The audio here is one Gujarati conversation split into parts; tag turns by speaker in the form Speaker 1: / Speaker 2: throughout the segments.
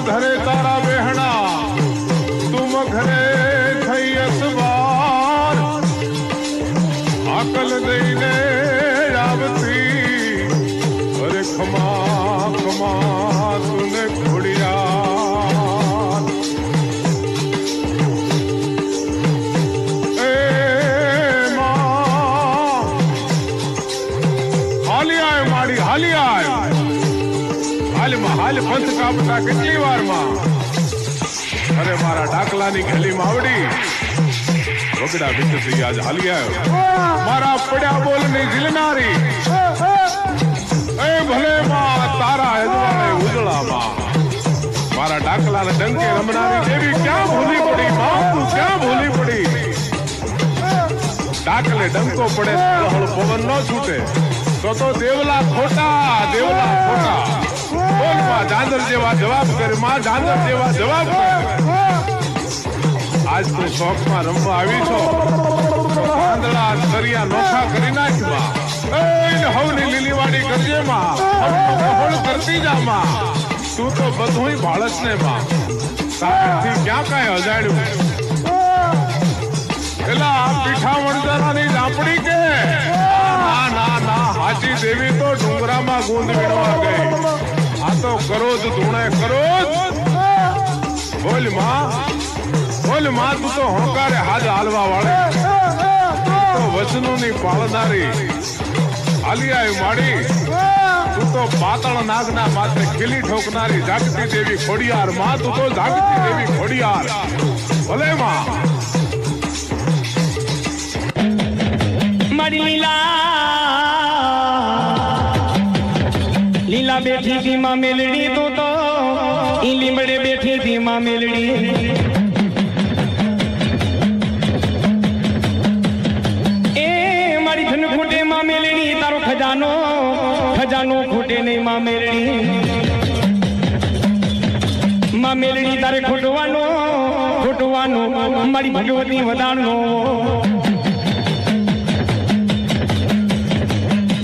Speaker 1: धरे तारा बेहना तुम घरे थई असवार अकल दईने आवती अरे खमा खमा तूने घोड़िया हाल पंथ कापता કેટલી વારમાં અરે મારા ડાકલાની ગલી માવડી વગડા વિચતી આજ હાલી આવ્યો મારા પડ્યા બોલની ઝીલનારી એ ભલે માં તારા હજવાને ઉજળામાં મારા ડાકલાને ડંકે રમનારી દેવી ક્યાં ભૂલી પડી માં તું ક્યાં ભૂલી પડી ડાકલે ડંકો પડે હળ પવન ન છૂટે તો દેવલા ખોટા બોલ માં જાંદર જેવા જવાબ કર માં જાંદર જેવા જવાબ કર આજ તું શોખમાં રમવા આવી છો પાંદડા દરિયા નોખા કરી નાખ માં એ હવની લીલીવાડી કરજે માં હોળ કરતી જા માં તું તો બધુંય ભાળસ ને માં તારથી ક્યાં કાંઈ અજાડ્યું એલા પીઠા વણજારાની ઝાંપડી કે ના હાચી દેવી તો ડુંગરામાં ગુંદ વીણવા ગઈ આ તો કરોજ ધૂણે કરોજ બોલ માં તું તો હોંકારે હાથ હાલવા વાળે તો વચનોની પાળનારી હાલી આવી માડી તું તો પાતળ નાગના માથે ખીલી ઠોકનારી જાગતી દેવી ખોડિયાર માં તું તો જાગતી દેવી ખોડિયાર ભલે માં
Speaker 2: મારી લીલા બેઠી थी मां मेलड़ी तो ई લીમડે બેઠી थी मां मेलड़ी ए मारी धन खूटे मां मेलड़ी तारो खजानो खूटे नहीं मां मेलड़ी मां मेलड़ी तारे खूटवानो मारी भगवती वदाणनो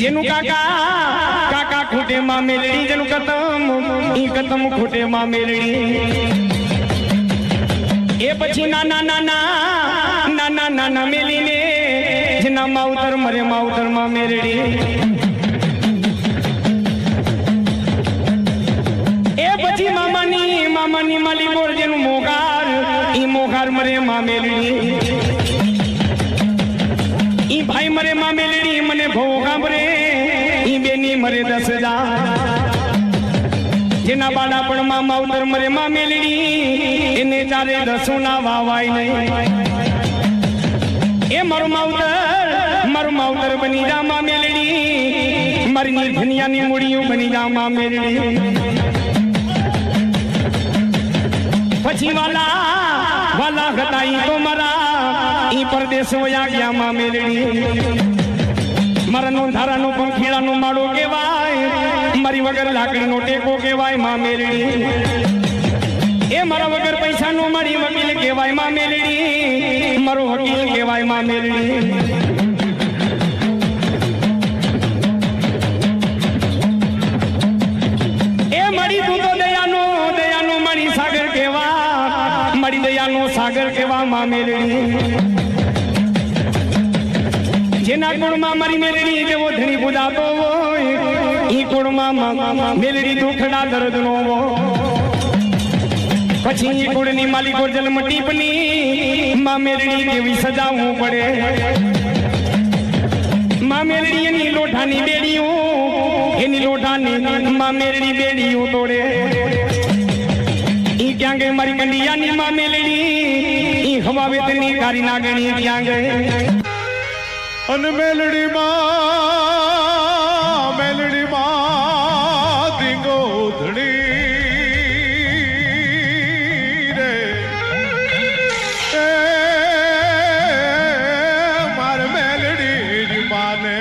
Speaker 2: જેનું કાકા ખૂટે માં મેલડી જેનું કતમ ખૂટે માં મેલડી એ પછી નાના મેલીને જેના માવતર મરે માવતર માં મેલડી એ પછી મામાની માલી બોલ જેનું મોગાર મરે માં મેલડી ઈ ભાઈ મરે માં મેલડી મને ભોગા મરે ઈ બેની મરે 10,000 જેના બાડા પણ માં માવતર મરે માં મેલડી એને ચારે દસોના વાવાય નહીં એ મારું માવતર બની જા માં મેલડી મારી નિર્ધનિયાની મૂડીઓ બની જા માં મેલડી પછી વાલા હતા ઈ તો મારા ઈ પરદેશ વયા ગયા માં મેલડી મારા નોંધારાનું પંખીડાનું માળું કહેવાય મારી વગર લાકડીનો ટેકો કહેવાય માં મેલડી એ મારા વગર પૈસાનું મારી વકીલ કહેવાય માં મેલડી મારો વકીલ કહેવાય માં મેલડી એ મારી તું તો દયાનો મારી સાગર કહેવા મારી દયાનો સાગર કહેવા માં મેલડી જેના ગુણમાં મારી મેલડી જેવો ધણી બુધાતો હોય ઈ ગુણમાં મેલડી દુખડા દર્દનો પછી ઈ ગુણની માલિકો જન્મ ટીપની માં મેલડી કેવી સજાવવું પડે માં મેલડી એની લોઠાની બેડીઓ એની લોઠાની માં મેલડી બેડીઓ તોડે ઈ ક્યાં ગઈ મારી કંડિયાની માં મેલડી ઈ હવા વેતની કારી નાગણી ક્યાં ગઈ
Speaker 1: અન મેલડી માં ધીંગો ધણી રે માર મેલડી માને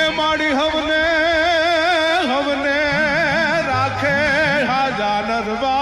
Speaker 1: એ માડી હવને રાખે હાજા નરબા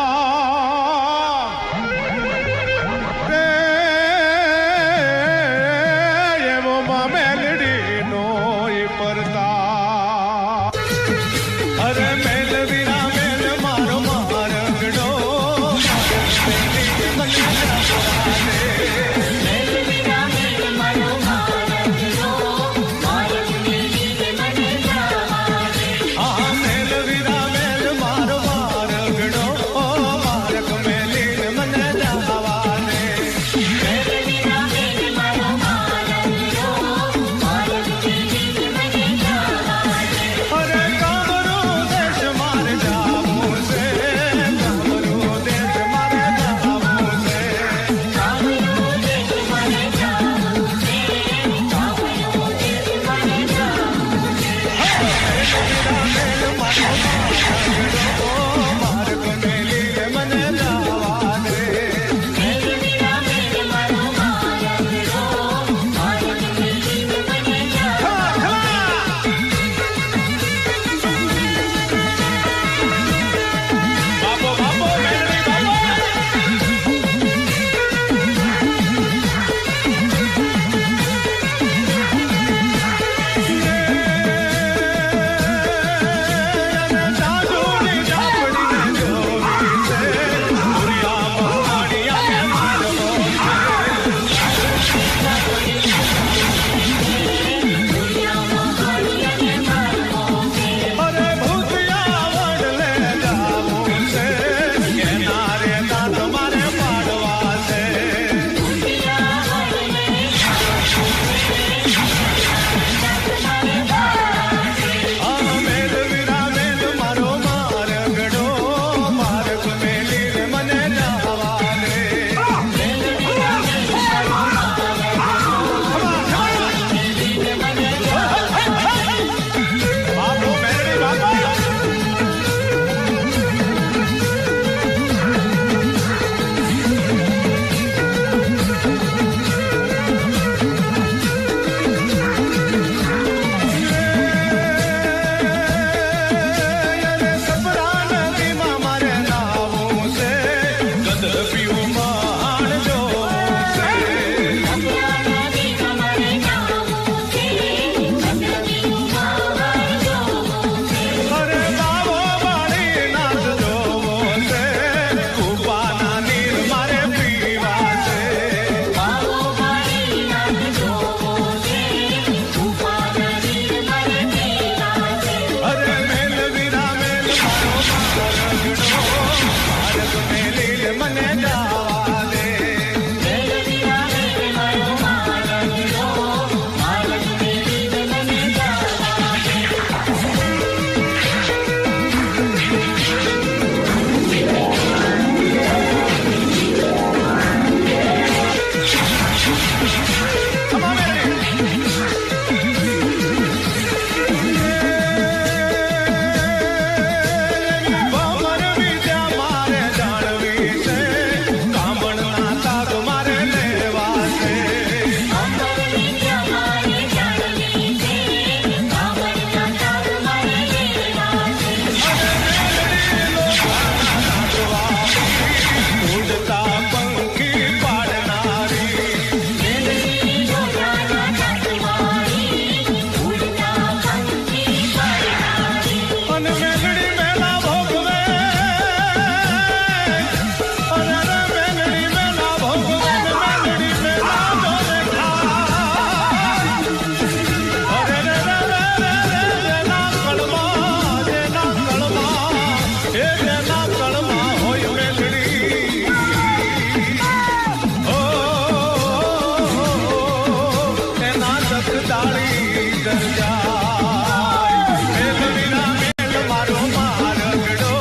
Speaker 3: ડર જાય મેલ વિના મેલ મારો મારગડો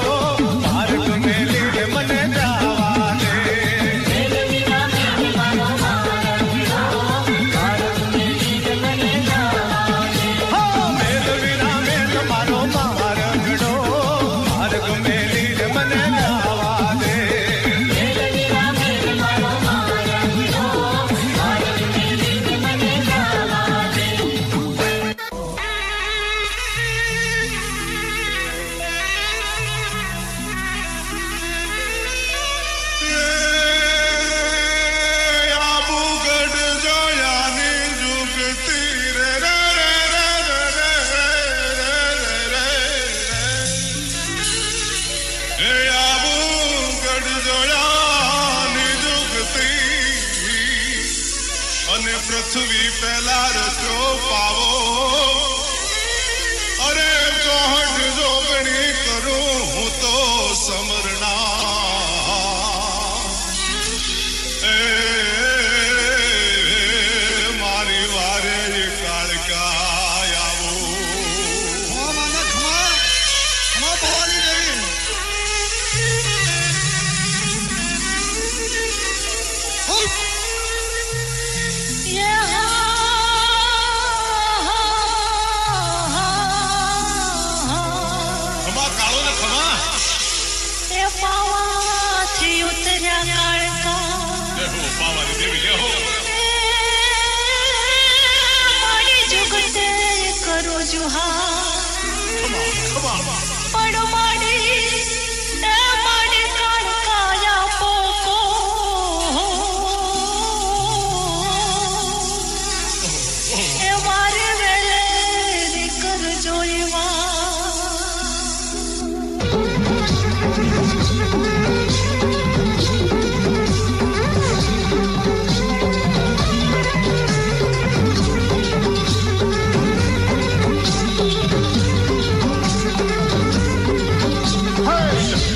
Speaker 3: માર્ગ મેલી રે મને જાવા દે મેલ વિના મેલ મારો મારગડો માર્ગ મેલી રે મને જાવા દે હા મેલ વિના મેલ મારો મારગડો માર્ગ મેલી રે મને જાવા દે મેલ વિના મેલ મારો મારગડો માર્ગ મેલી રે મને જાવા દે
Speaker 1: આબુગઢ જોયાની જુગતી રે રે રે રે રે રે રે આબુગઢ જોયાની જુગતી અને પૃથ્વી પહેલા રચો પાવો અરે ચોહટ જોગણી કરું હું તો સમરણા મારી વારે કાળકા આવો ખમા કાળો ને ખમા પાવાની દેવી લે હો ખમા ખમા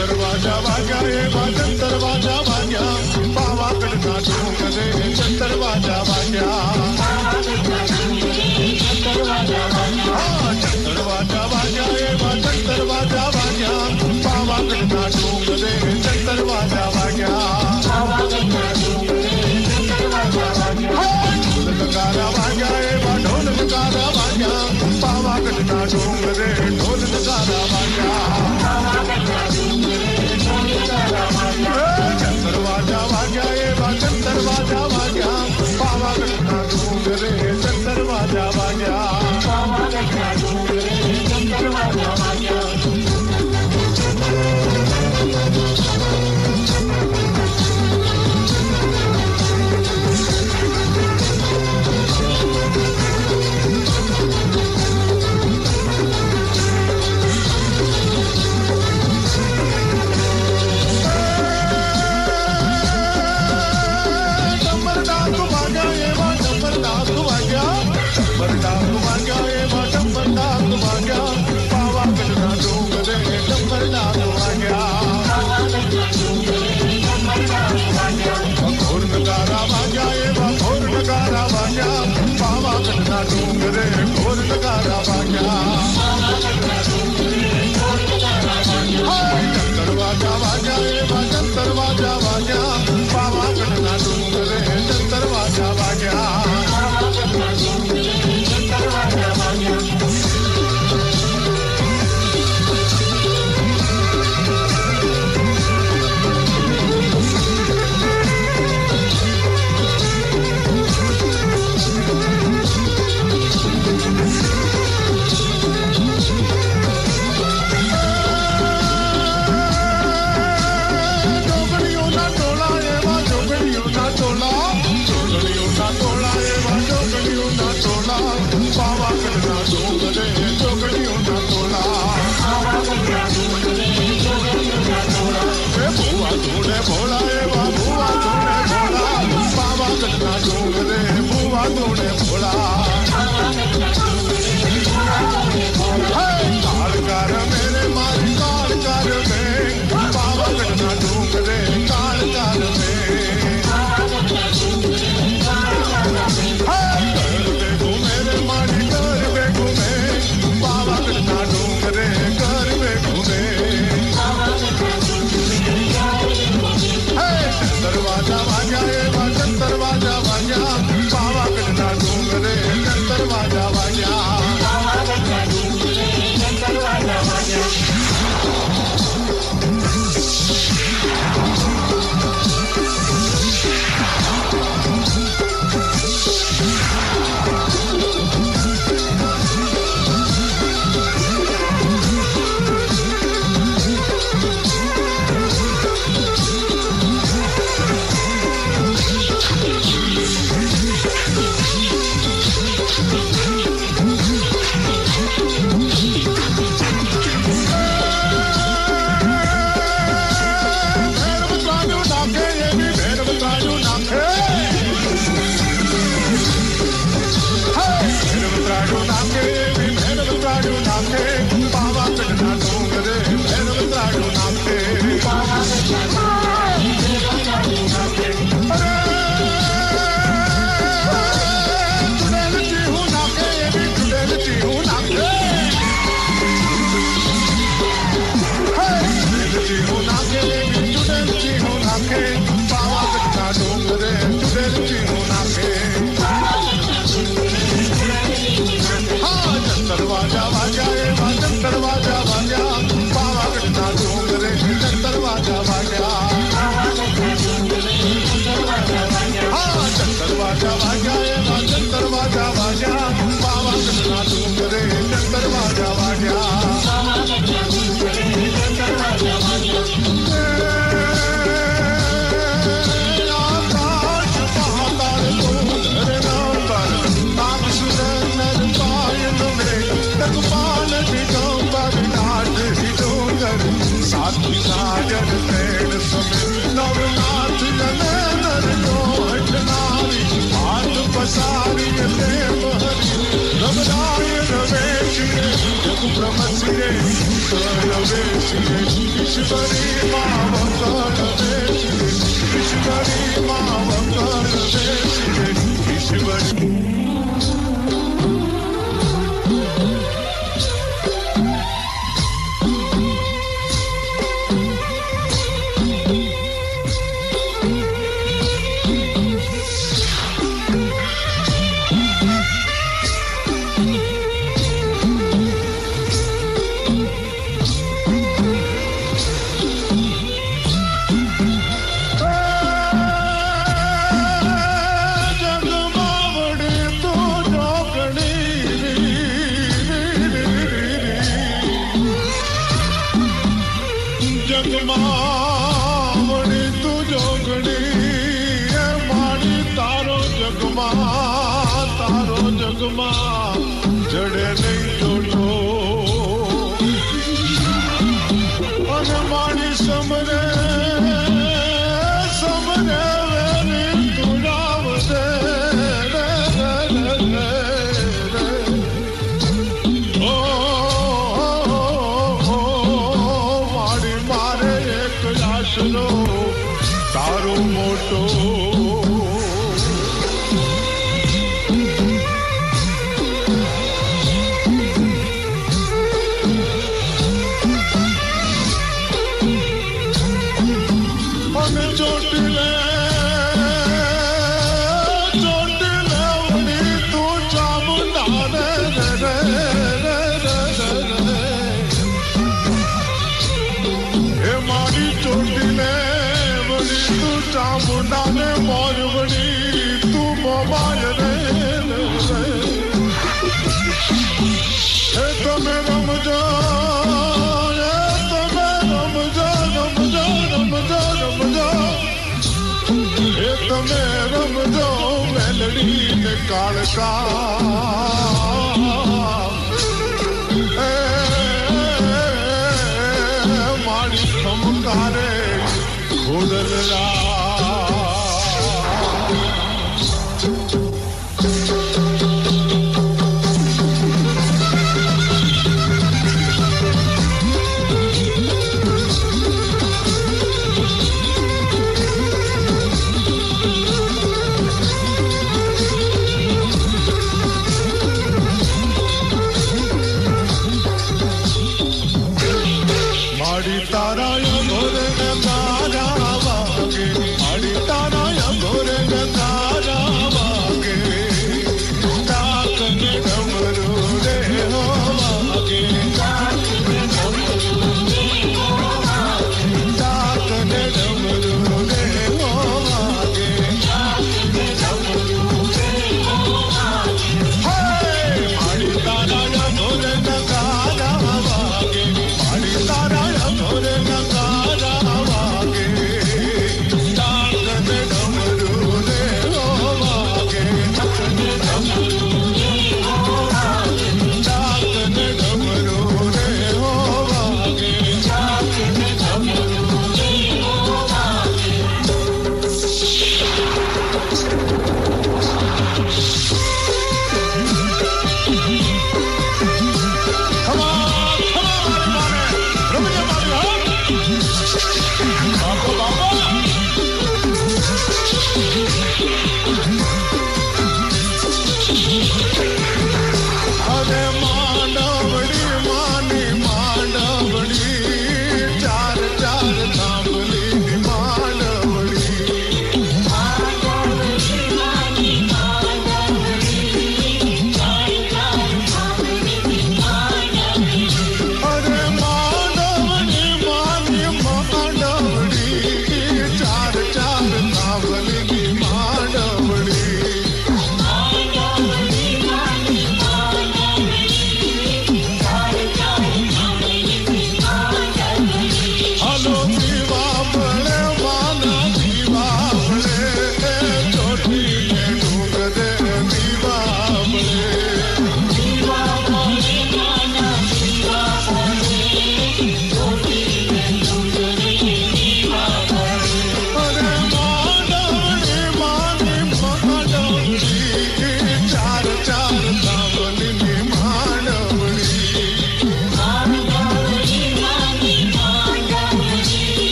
Speaker 1: દરવાજા વાગ્યા એ વાજન દરવાજા વાગ્યા પાવાગઢના ડુંગરે દરવાજા વાગ્યા દરવાજા વાગ્યા એ વાજન દરવાજા વાગ્યા પાવાગઢના ડુંગરે દરવાજા વાગ્યા ઢોલ નગારા વાગ્યા એ ઢોલ નગારા વાગ્યા પાવાગઢના ડુંગરે ઢોલ નગારા વાગ્યા દરવાજા વાગ્યા એ વાજન દરવાજા વાગ્યા પાવાગઢના ડુંગરે દરવાજા વાગ્યા ડુંગરે ઢોલ નગારા વાગ્યા દરવાજા વાગ્યા એ વાજન દરવાજા વાગ્યા પાવાગઢના ડુંગરે દરવાજા વાગ્યા
Speaker 3: જગમાવણી તું જોગણી એ મારી તારો જગમાં જડે નહીં જોડો અને મારી સમરે વેરી તું આવશે તારો મોટો અને ચોટીલે વળી તું ચામુંડા એ મારી ચોટીલે તું ચામુંડા ને મોરવડી તું મોબાઈલ રે એ તમે રમજો એ તમે રમજો મેલડી ને કાળકા મારી ખમકારે ખોડલરા મારી તારા ભોરે તારા વાગે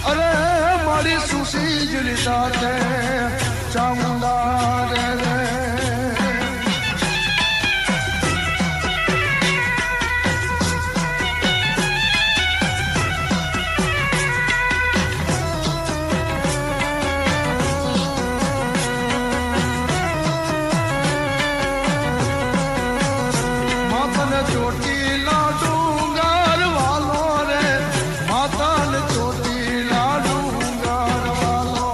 Speaker 3: અરે મારી સુશી જ લીધા છે ચામુંડા રે માતને ચોટીલા ડુંગર વાલો રે માતને ચોટીલા ડુંગર વાલો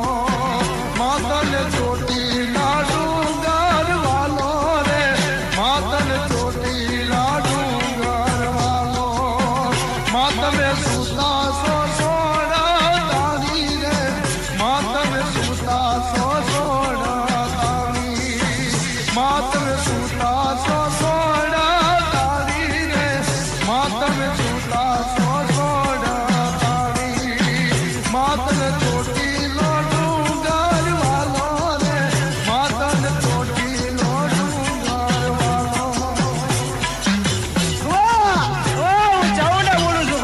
Speaker 3: માતને ચોટીલા ડુંગર વાલો રે માતને ચોટીલા ડુંગર વાલો માતમે સુતા સો સોડા તારી રે માતમે સુતા સો સોડા તારી માતમે સુતા સો સોડા તારી રે માતમે સુતા સો સોડા તારી માતને ચોટીલો ડુંગર વાલો રે માતને ચોટીલો ડુંગર વાલો
Speaker 2: ચાવડા બોલું છું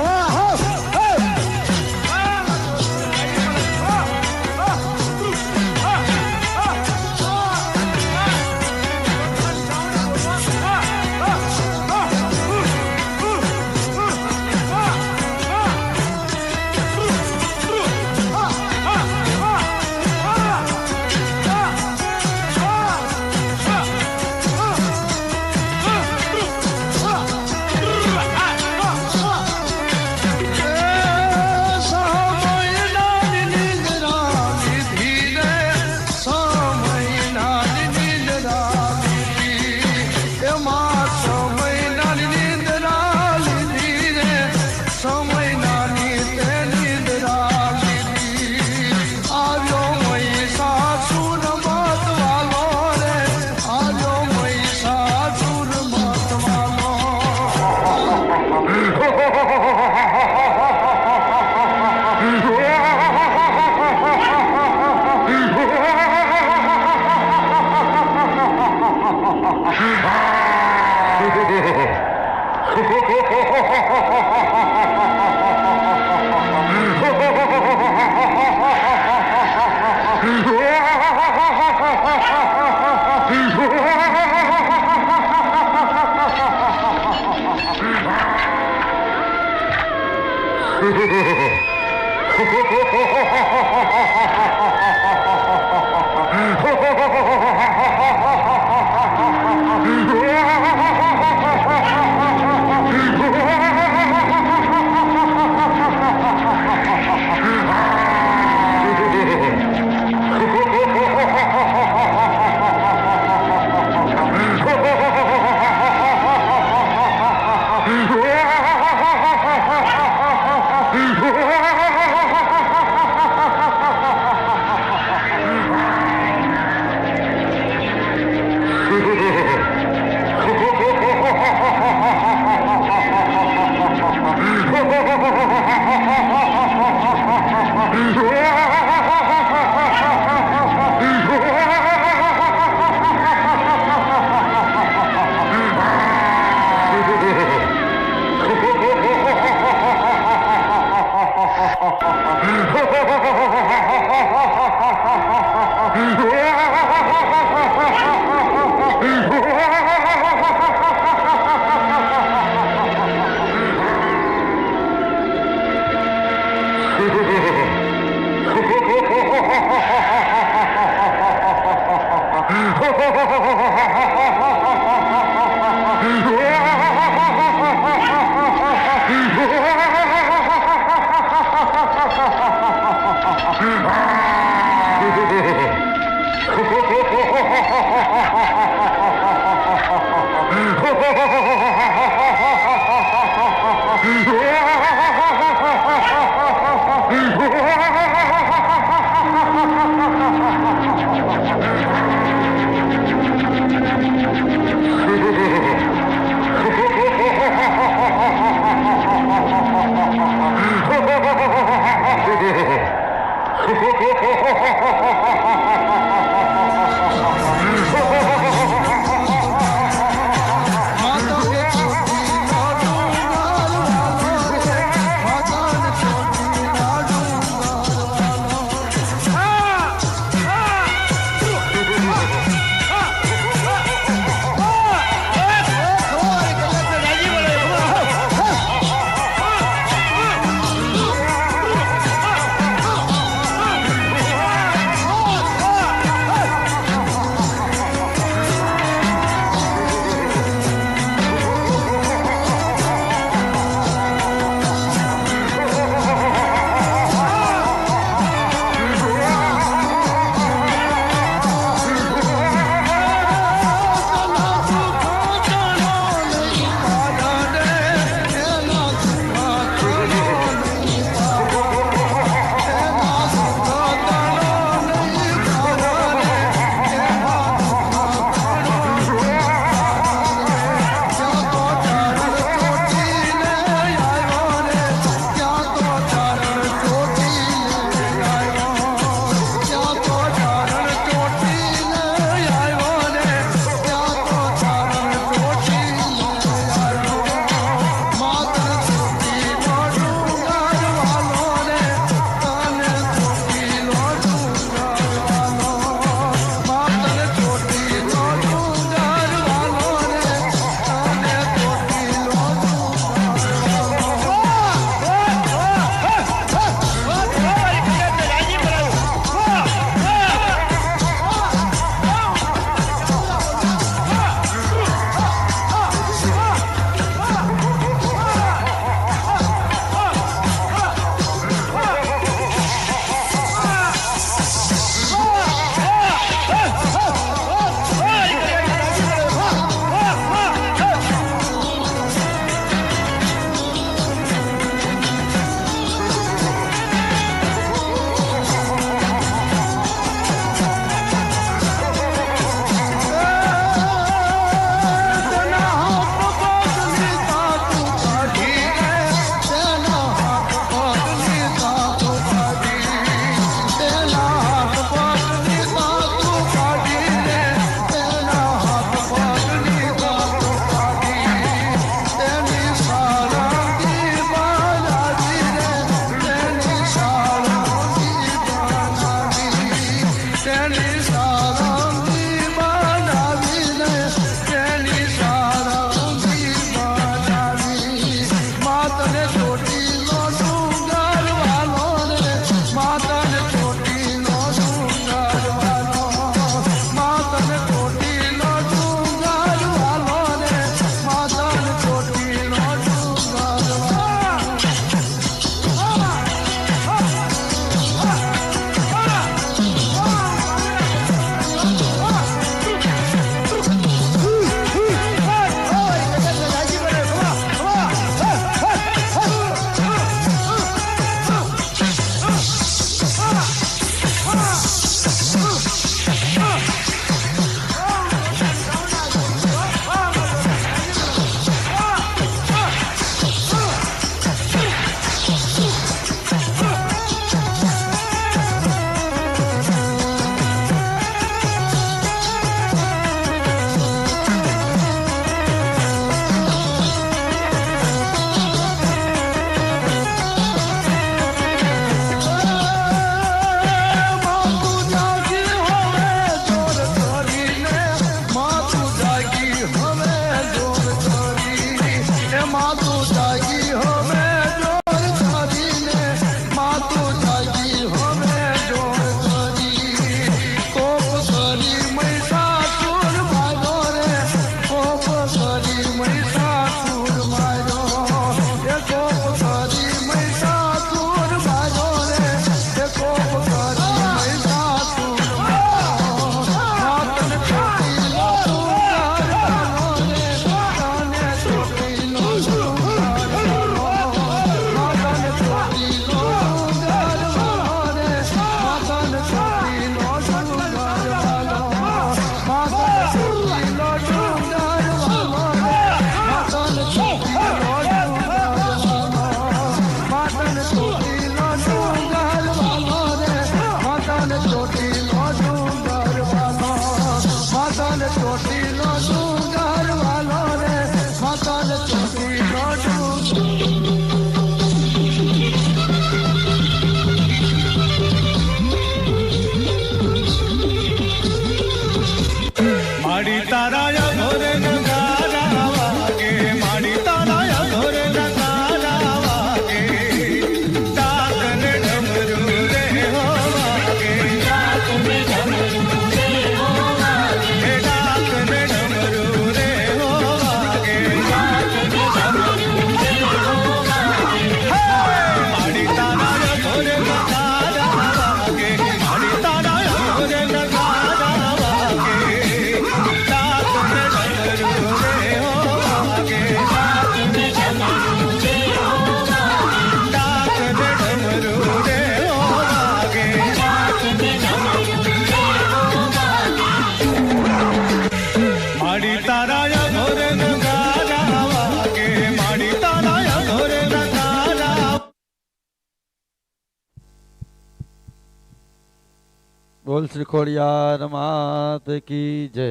Speaker 4: બોલ શ્રી ખોડિયાર માત કી જય.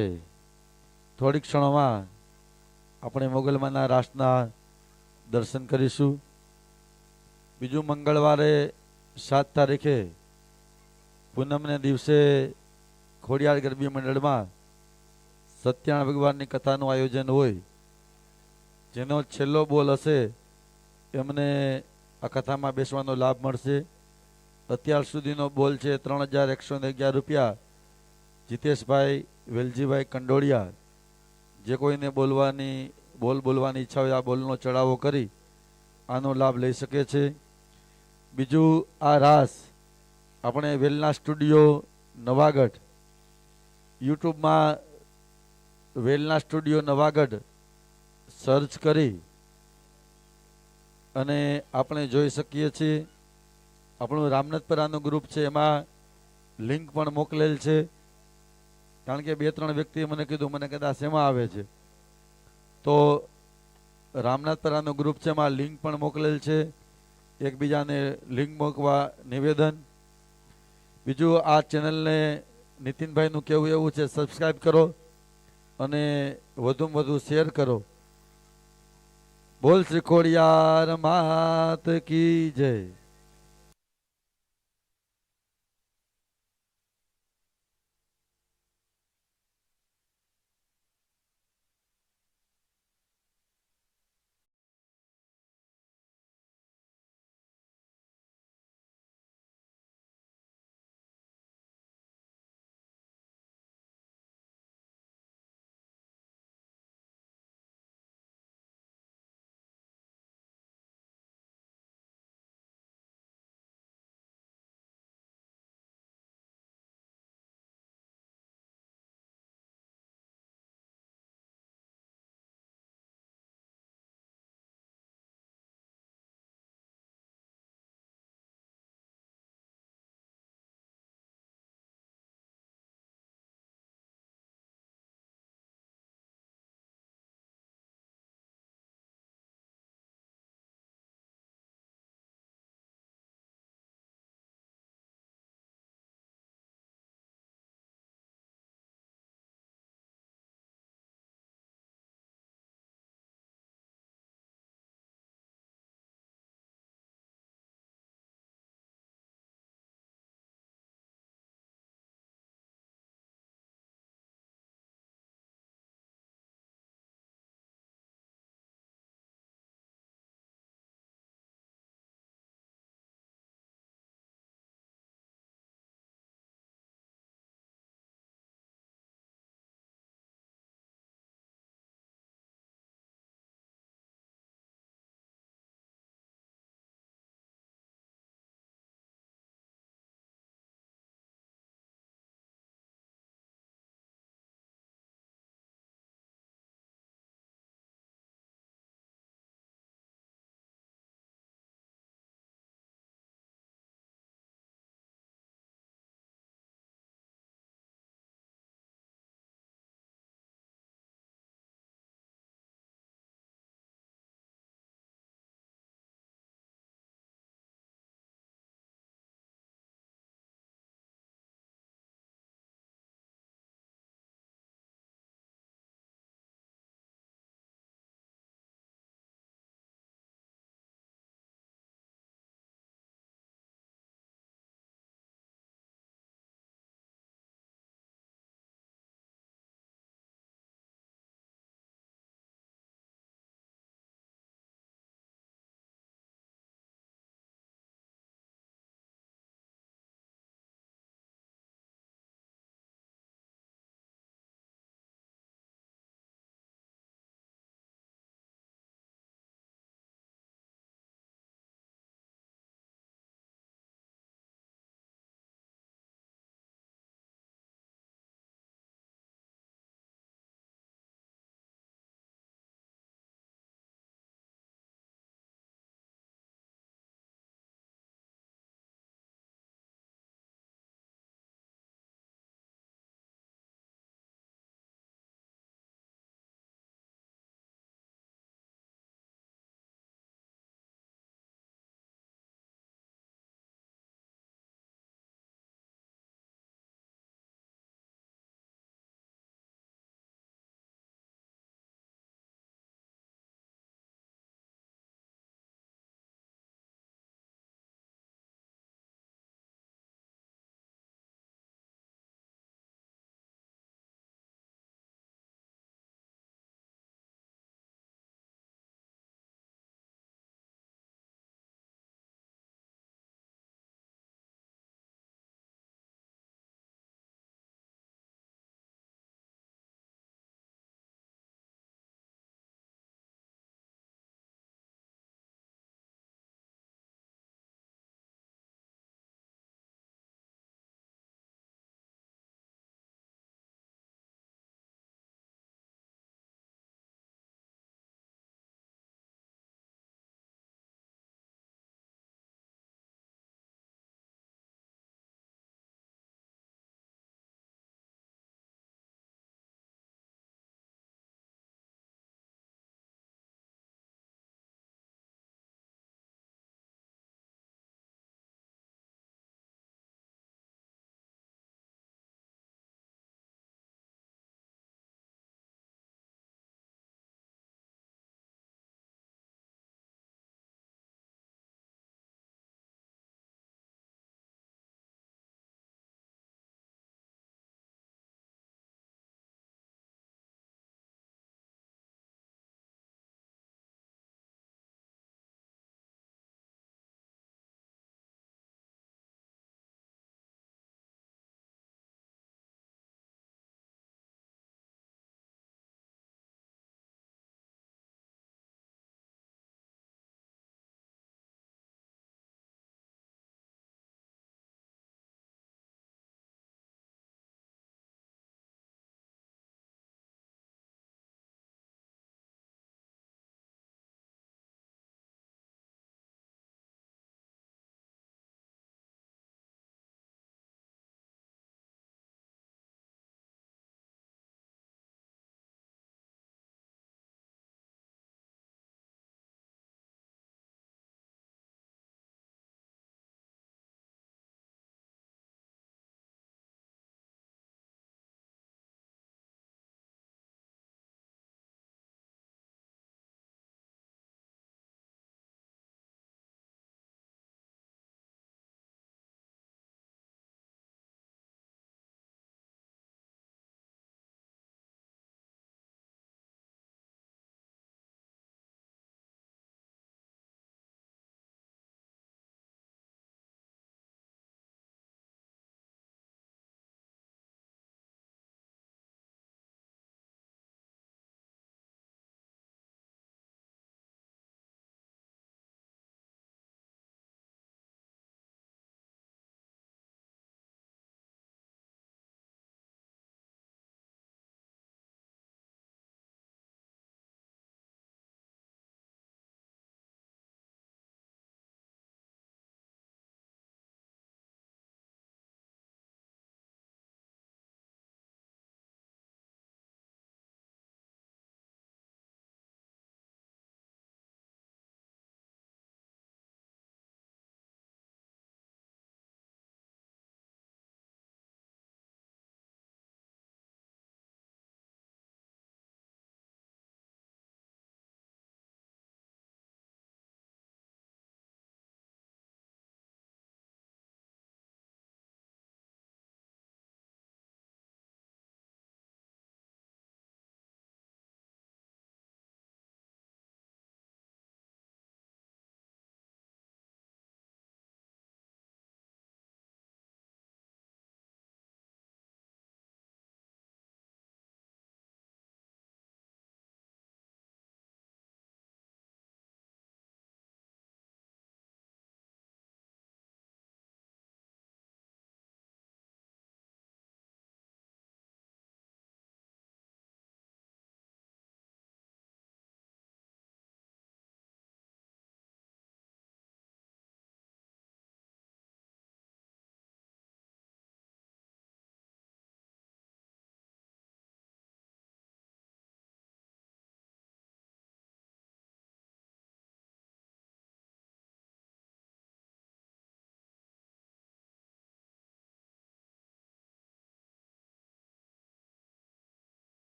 Speaker 4: થોડીક ક્ષણોમાં આપણે મોગલમાના રાસના દર્શન કરીશું. બીજું મંગળવારે 7 તારીખે પૂનમને દિવસે ખોડિયાર ગરબી મંડળમાં સત્યનારાયણ ભગવાનની કથાનું આયોજન હોય. જેનો છેલ્લો બોલ હશે એમને આ કથામાં બેસવાનો લાભ મળશે. અત્યાર સુધીનો બોલ છે 3111 રૂપિયા. જીતેશભાઈ વેલજીભાઈ કંડોળિયા. જે કોઈને બોલવાની ઈચ્છા હોય આ બોલનો ચડાવો કરી આનો લાભ લઈ શકે છે. બીજું આ રાસ આપણે વેલના સ્ટુડિયો નવાગઢ, યુટ્યુબમાં વેલના સ્ટુડિયો નવાગઢ સર્ચ કરી અને આપણે જોઈ શકીએ છીએ. આપણું રામનાથપરાનું ગ્રુપ છે એમાં લિંક પણ મોકલેલ છે. કારણ કે 2-3 વ્યક્તિએ મને કીધું મને કદાચ એમાં આવે છે, તો રામનાથપરાનું ગ્રુપ છે એમાં લિંક પણ મોકલેલ છે. એકબીજાને લિંક મોકવા નિવેદન. બીજું આ ચેનલને નીતિનભાઈનું કહેવું એવું છે સબસ્ક્રાઈબ કરો અને વધુમાં વધુ શેર કરો. બોલ શ્રી ખોડિયાર માત કી જય.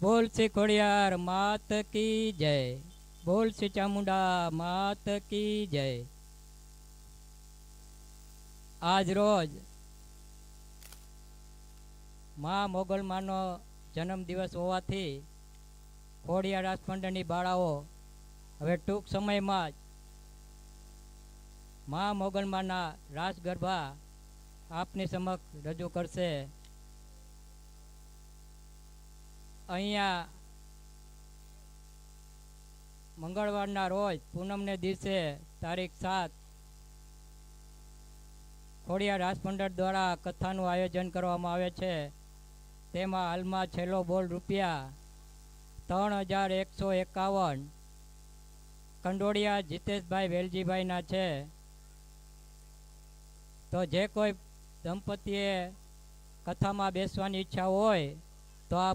Speaker 5: બોલ શ્રી ખોડિયાર માત કી જય, બોલ શ્રી ચામુંડા માત કી જય। આજ રોજ મા મોગલમાનો જન્મદિવસ હોવાથી ખોડિયાર રાસમંડળની બાળાઓ હવે ટૂંક સમયમાં જ મા મોગલમાના રાસ ગરબા આપની સમક્ષ રજૂ કરશે। અહીંયા મંગળવારના રોજ પૂનમને દિવસે તારીખ 7 ખોડિયાર રાસમંડળ દ્વારા કથાનું આયોજન કરવામાં આવે છે। તેમાં હાલમાં છેલ્લો બોલ રૂપિયા 3151 કંડોડિયા જીતેશભાઈ વેલજીભાઈના છે। તો જે કોઈ દંપતીએ કથામાં બેસવાની ઈચ્છા હોય તો આ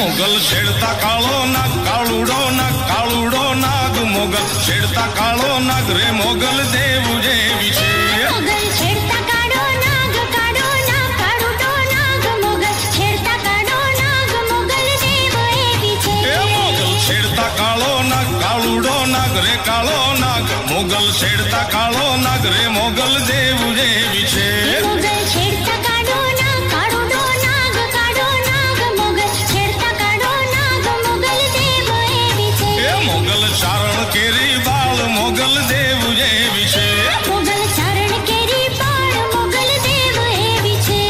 Speaker 3: મોગલ છેડતા કાળો નાગ કાળુડો નાગ મોગલ છેડતા કાળો નાગ રે મોગલ દેવ જેવી છે
Speaker 6: મોગલ છેડતા કાળો નાગ કાળુડો નાગ મોગલ છેડતા કાળો નાગ મોગલ દેવ એવી છે
Speaker 3: એ મોગલ છેડતા કાળો મોગલ છેડતા કાળો નાગ રે મોગલ દેવ જેવી છે
Speaker 6: મોગલ છેડતા કાળો નાગ કાળો નાગ કાળો નાગ મોગલ છેડતા કાળો નાગ મોગલ દેવ એવી છે
Speaker 3: એ મોગલ ચારણ કેરી બાળ મોગલ દેવ જેવી છે
Speaker 6: મોગલ ચારણ કેરી બાળ મોગલ દેવ એવી છે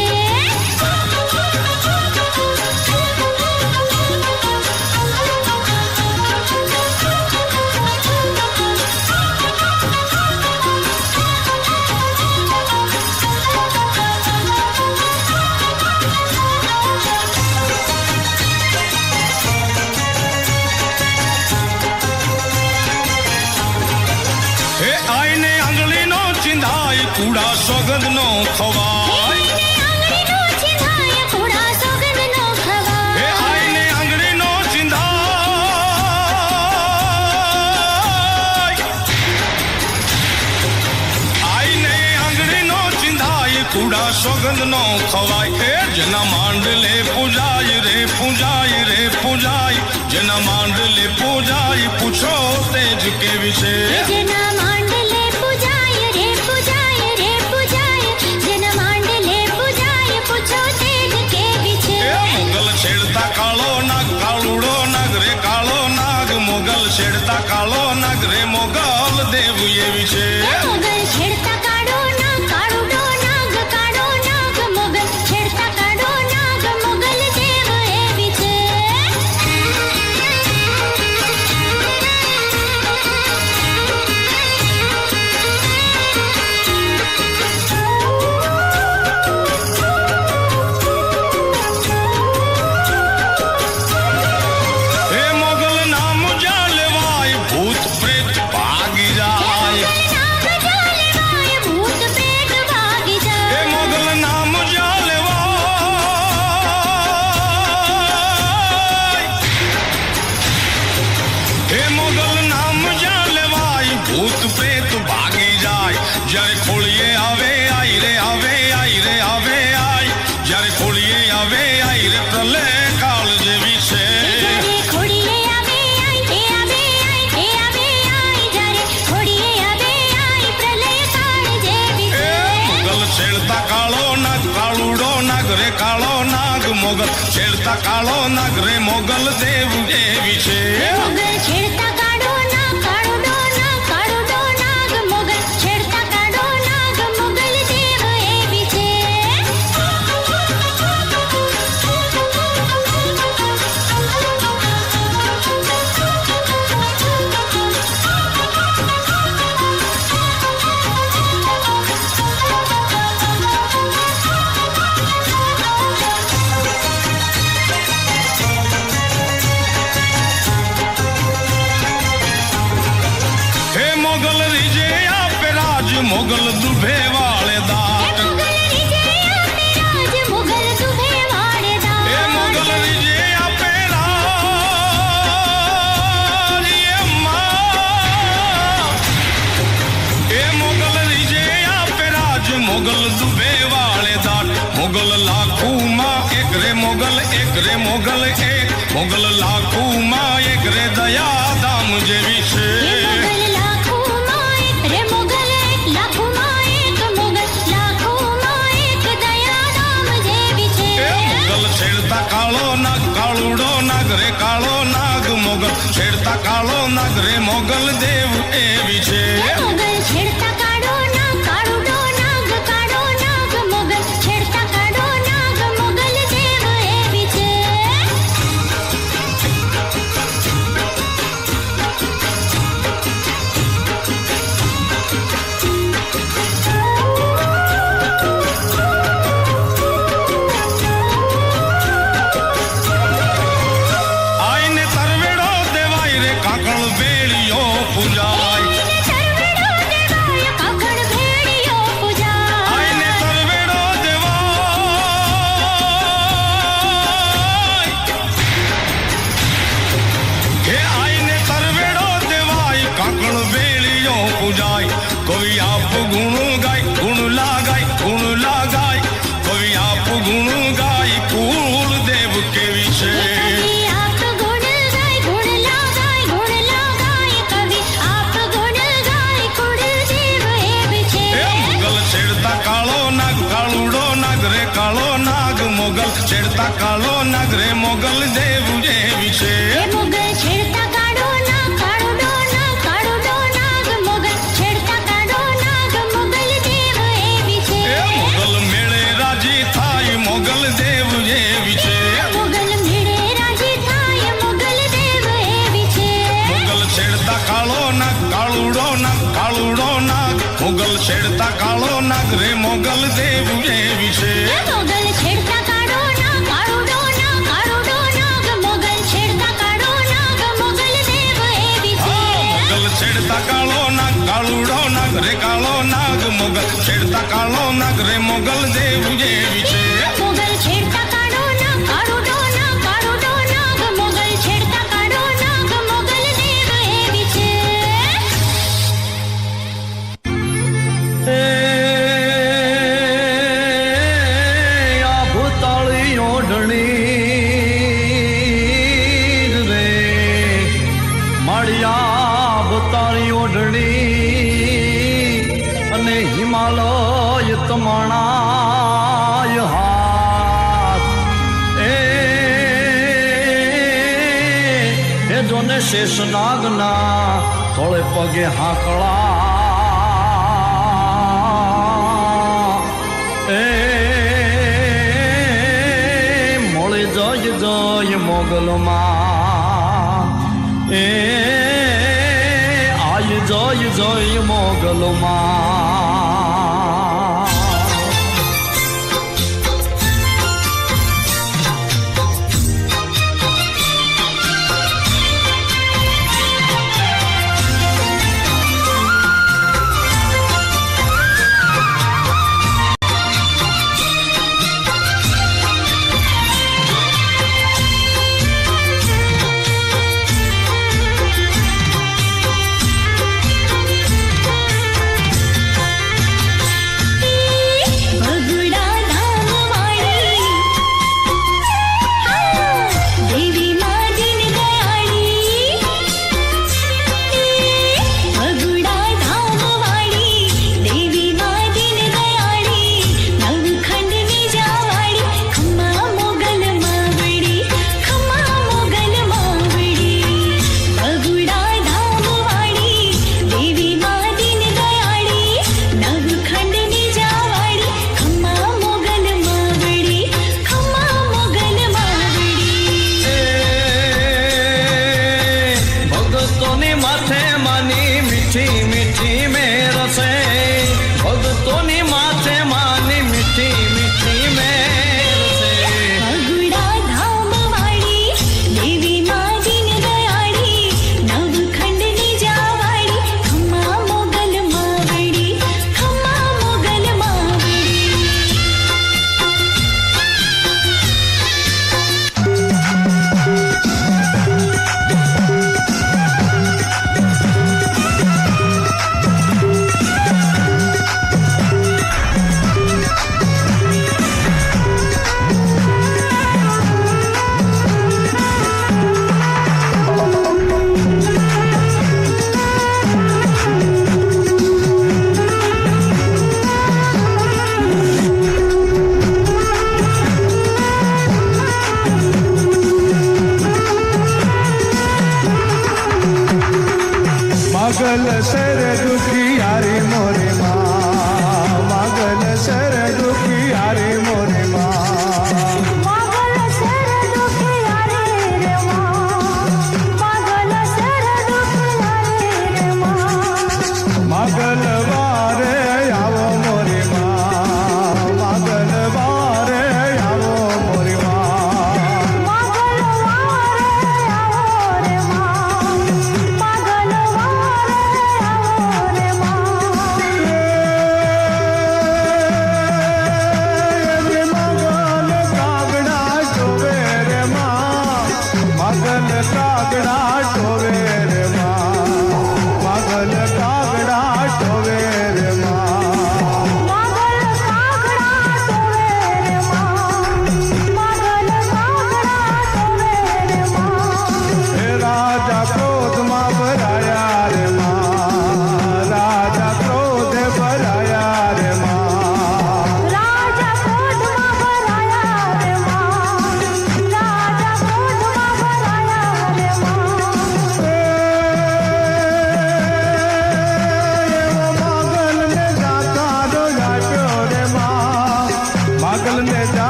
Speaker 3: હે આઈને આંગળીનો ચિંધાય કુડા સોગંદ નો ખવાય
Speaker 6: આંગળીનો ચિંધાય કુડા સોગંદનો ખવાય
Speaker 3: હે આઈને આંગળીનો ચિંધાય આઈને આંગળીનો ચિંધાય કુડા સોગંદ નો ખવાય હે જેના માંડલે પૂજાય રે પૂજાય રે પૂજાય જેના માંડલે પૂજાય પૂછો તેજ કેવી છે
Speaker 6: જેના માંડલે પૂજાય રે પૂજાય રે પૂજાય જેના માંડલે પૂજાય પૂછો તેજ કેવી છે
Speaker 3: એ મોગલ છેડતા કાળો નાગ કાળુડો નાગ રે કાળો નાગ મોગલ છેડતા કાળો નાગ રે મોગલ દેવ એવી છે
Speaker 6: મોગલ છેડતા કાળો નાગ કાળો નાગ કાળો નાગ મોગલ છેડતા કાળો નાગ મોગલ દેવ એવી છે
Speaker 3: હે મોગલ નામ જા લેવાય ભૂત પ્રેત ભાગી જાય
Speaker 6: નાગ ચાલેવાય ભૂત પ્રેત ભાગી
Speaker 3: હે
Speaker 6: જાય
Speaker 3: મોગલ નામ જા લેવાય હે મોગલ નામ જા લેવાય ભૂત પ્રેત ભાગી જાય જ્યારે ખોળીએ આવે આઈ રે આવે આઈ રે આવે આઈ જ્યારે ખોળીએ આવે આઈ રે પ્રલય કાળ જેવી છે
Speaker 6: જ્યારે ખોડીએ આવે આઈ એ આવે આઈ એ આવે આઈ જ્યારે ખોડીએ આવે આઈ પ્રલય કાળ જેવી
Speaker 3: એ
Speaker 6: છે
Speaker 3: મોગલ છેડતા કાળો નાગ કાળુડો નાગ રે કાળો નાગ મોગલ છેડતા કાળો નાગ રે મોગલ દેવ જેવી છે
Speaker 6: મોગલ છેડતા કાળો નાગ કાળો નાગ કાળો નાગ મોગલ છેડતા કાળો નાગ મોગલ દેવ એવી છે
Speaker 3: હે મોગલ રીજે આપે રાજ મોગલ દુભે વાળે દાટ
Speaker 6: મોગલ રીજે આપે રાજ મોગલ દુહે વાળે દાટ
Speaker 3: હે મોગલ રીજે આપે રાજ એ માં હે મોગલ રીજે આપે રાજ મોગલ દુભે વાળે દાટ મોગલ લાખું માં એક રે મોગલ એક મોગલ લાખું માં એક રે દયા ધામ જેવી છે
Speaker 6: મોગલ લાખોમાં એક રે મોગલ એક લાખોમાં એક મોગલ લાખોમાં એક દયાધામ જેવી છે
Speaker 3: એ મોગલ છેડતા કાળો નાગ કાળુડો નાગ રે કાળો નાગ મોગલ છેડતા કાળો નાગ રે મોગલ દેવ એવી છે
Speaker 6: મોગલ છેડતા કાળો નાગ કાળો નાગ કાળો નાગ મોગલ છેડતા કાળો નાગ મોગલ દેવ એવી છે
Speaker 3: આઈને તરવેડો દેવાય રે કાકળ બેળીઓ પૂજાય
Speaker 6: તરવેડો દેવાય કાકડ ભેળીઓ પૂજાય
Speaker 3: આઈને તરવેડો દેવાય હે આઈને તરવેડો દેવાય કાકળ બેળીઓ પૂજાય કોઈ આપ ગુણ ગાય ગુણ લાગાય કોઈ આપ ગુણ ગાય કુળ દેવ કેવી છે
Speaker 6: કવિ આપ ગુણ ગાય કવિ આપ ગુણ ગાય
Speaker 3: છેડતા કાળો નાગ રે મોગલ દેવ જેવી છે
Speaker 6: એ મોગલ છેડતા કાળો નાગ કાળો નાગ કાળો નાગ મોગલ છેડતા કાળો નાગ મોગલ દેવ એવી છે
Speaker 3: એ મોગલ મેળે રાજી થાય મોગલ દેવ જેવી છે
Speaker 6: મોગલ મેળે રાજી થાય મોગલ દેવ એવી છે
Speaker 3: મોગલ છેડતા કાળો નાગ કાળુડો નાગ મોગલ છેડતા કાળો નાગ રે મોગલ દેવ જેવી છે
Speaker 6: એ મોગલ છેડતા કાળો નાગ કાળો નાગ મોગલ છેડતા કાળો નાગ મોગલ દેવ એવી છે
Speaker 3: મોગલ છેડતા કાળો નાગ કાળુડો નાગ રે કાળો નાગ મોગલ છેડતા કાળો નાગ રે મોગલ દેવ જેવી છે
Speaker 6: મોગલ છેડતા કાળો નાગ કાળો નાગ મોગલ છેડતા કાળો નાગ મોગલ દેવ એવી છે
Speaker 7: આ ભૂતાળી ઓઢણી રે માળિયા ભૂતાળી ઓઢણી અને હિમાલય તમાણાય હાથ એ જોને શેષનાગના થોડે પગે હાકળા મોળે જય જય મોગલમાં એ આય જય જય મોગલમાં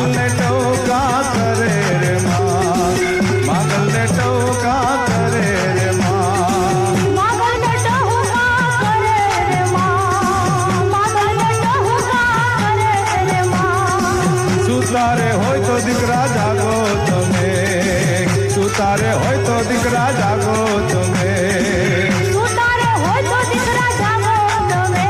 Speaker 3: मागल ने टोका करे रे माँ, मागल ने टोका करे रे माँ,
Speaker 6: मागल ने टोका करे रे माँ, मागल ने टोका करे रे माँ।
Speaker 3: सुतारे होय तो दीकरा जागो तमे, सुतारे होय तो दीकरा जागो तमे,
Speaker 6: सुतारे होय तो दीकरा जागो तमे,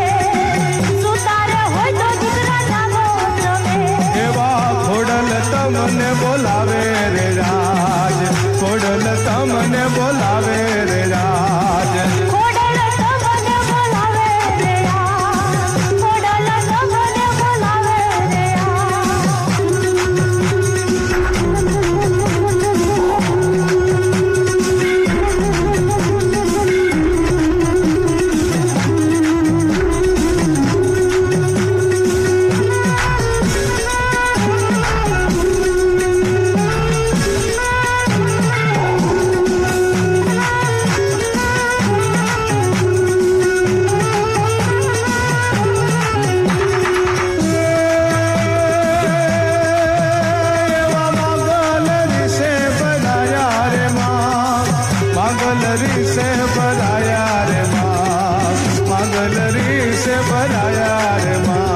Speaker 6: सुतारे होय तो दीकरा जागो तमे।
Speaker 3: एवा खोडल तमने बोलावे रे राज, खोडल तमने बोलावे रे राज,
Speaker 6: खोडल तमने बोलावे रे राज, खोडल तमने बोलावे रे
Speaker 3: एवा मागल ऋषे बनाया रे माँ, मागल ऋषे बनाया रे माँ, मागल ऋषे बनाया रे माँ,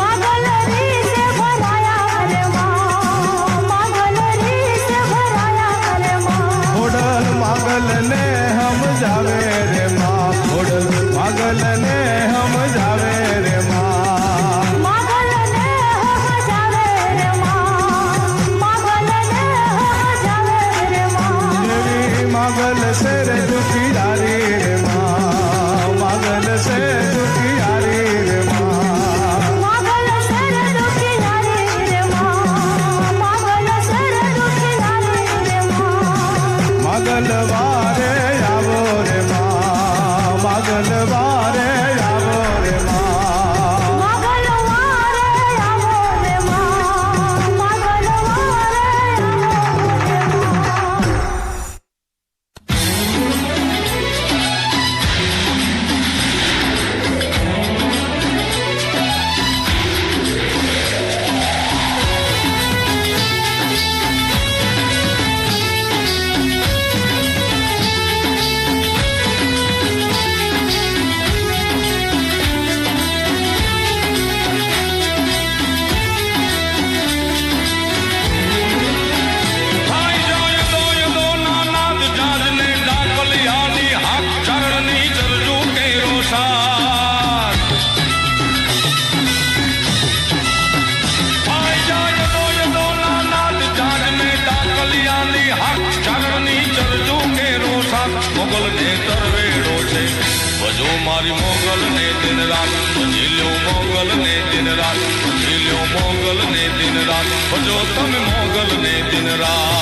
Speaker 6: मागल ऋषे भराया रे माँ, मागल ऋषे भराया रे माँ।
Speaker 3: खोडल मागल ने हम जावे रे माँ, खोडल मागल ने हम जावे रे माँ,
Speaker 6: मागल ने हम जावे रे माँ, मागल ने हम जावे रे माँ।
Speaker 3: देवी मागल से रे दुखियारी रे माँ, मागल से दुखियारी रे माँ,
Speaker 6: मागल से रे दुखियारी रे माँ, मागल से रे दुखियारी रे माँ।
Speaker 3: मागल वारे आवो रे माँ, मागल वारे आवो रे माँ,
Speaker 6: मागल वारे आवो रे माँ, मागल वारे आवो रे माँ।
Speaker 1: થાય જાય દો નાનાદ જાજને ડાકલિયાની હાક ચરણની ચરજુ કેરો સાથ. થાય જાય દો નાનાદ જાજને ડાકલિયાની હાક ચરણની ચરજુ કેરો સાથ. મોગલને તરવેડો છે ભજો મારી મોગલને દિન રાત, ભજી લ્યો મોગલને દિન રાત, ભજી લ્યો મોગલને દિન રાત, ભજો તમે મોગલને દિન રાત.